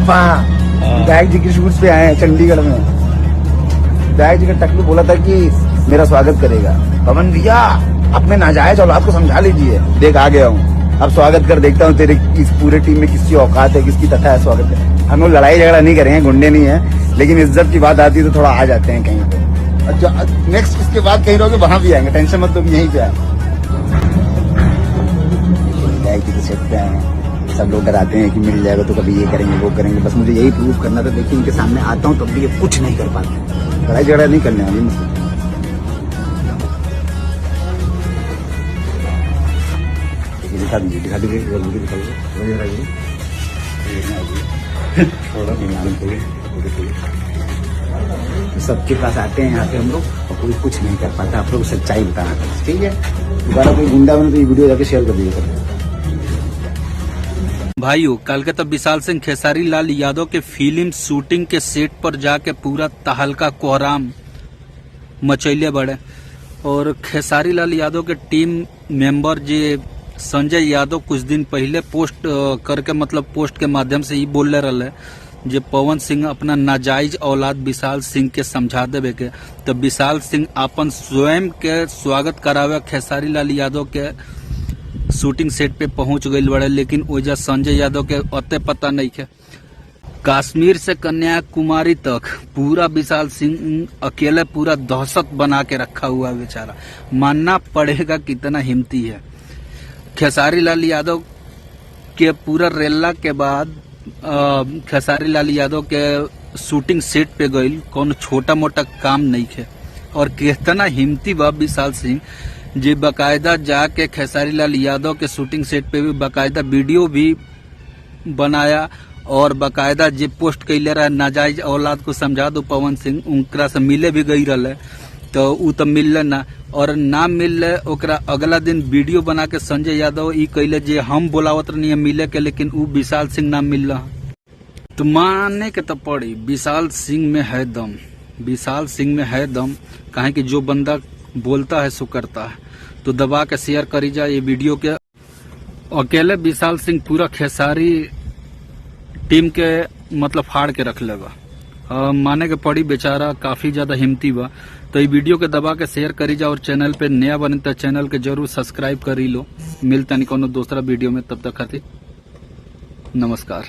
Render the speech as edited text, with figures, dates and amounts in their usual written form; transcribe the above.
अब्बा विधायक जी की शूट पे आए हैं चंडीगढ़ में। विधायक जी का टकलू बोला था कि मेरा स्वागत करेगा। पवन भैया अपने नाजायज औलाद को समझा लीजिए। देख आ गया हूँ, अब स्वागत कर देखता हूँ तेरे इस पूरे टीम में किसकी औकात है, किसकी तथा है स्वागत है। हम लोग लड़ाई झगड़ा नहीं करेंगे, गुंडे नहीं है, लेकिन इज्जत की बात आती है तो थोड़ा आ जाते हैं कहीं पे। नेक्स्ट इसके बाद कहीं रहोगे वहां भी आएंगे, टेंशन मत, तुम यहीं पे आए। विधायक जी के सेट पे आए हैं, सब लोग डराते हैं कि मिल जाएगा तो कभी ये करेंगे वो करेंगे, बस मुझे यही प्रूव करना था। देखिए इनके सामने आता हूँ तब भी ये कुछ नहीं कर पाते। लड़ाई झगड़ा नहीं करने वाली मुझसे। दिखा दीजिए, दिखा दीजिए, जल्दी दिखाइए। सबके पास आते हैं यहाँ पे हम लोग और कोई कुछ नहीं कर पाता। आप लोग सच्चाई बताना था, ठीक है। दोबारा कोई गुंडा बने तो ये वीडियो जाके शेयर कर दीजिए। भाइयों, कलकत्ता विशाल सिंह खेसारी लाल यादव के फिल्म शूटिंग के सेट पर जाके पूरा तहलका कोहराम मचैले बड़े। और खेसारी लाल यादव के टीम मेंबर जे संजय यादव कुछ दिन पहले पोस्ट करके, मतलब पोस्ट के माध्यम से ही बोल रहे जे पवन सिंह अपना नाजायज औलाद विशाल सिंह के समझा देवे के, तो विशाल सिंह अपन स्वयं के स्वागत करावे खेसारी लाल यादव के शूटिंग सेट पे पहुंच गई बड़े। लेकिन वजह संजय यादव के अते पता नहीं है। कश्मीर से कन्याकुमारी तक पूरा विशाल सिंह अकेले पूरा दहशत बना के रखा हुआ है बेचारा। मानना पड़ेगा कितना हिम्मती है। खेसारी लाल यादव के पूरा रेला के बाद खेसारी लाल यादव के शूटिंग सेट पे गई, कौन छोटा मोटा काम नहीं है। और कितना हिम्मती बा विशाल सिंह जी, बाकायदा जाके खेसारी लाल यादव के शूटिंग सेट पे भी बाकायदा वीडियो भी बनाया और बाकायदा जे पोस्ट कैले रहा नाजायज औलाद को समझा दो पवन सिंह, उनकरा से मिले भी गई रहे तो उ तो मिलले ना, और ना मिलले ओकरा अगला दिन वीडियो बना के संजय यादव ई कैले जे हम बोलावत नहीं मिले के, लेकिन उ विशाल सिंह ना मिल रहा। तो मानने के तो पड़ी विशाल सिंह में है दम, विशाल सिंह में है दम। कहे कि जो बंदा बोलता है सो करता है। तो दबा के शेयर करी जाए ये वीडियो के। अकेले विशाल सिंह पूरा खेसारी टीम के मतलब फाड़ के रख लेगा। माने के पड़ी बेचारा काफी ज्यादा हिम्मती बा। तो ये वीडियो के दबा के शेयर करी जा और चैनल पे नया बने तो चैनल के जरूर सब्सक्राइब करी लो। मिलता नहीं कोनो दूसरा वीडियो में, तब तक खातिर नमस्कार।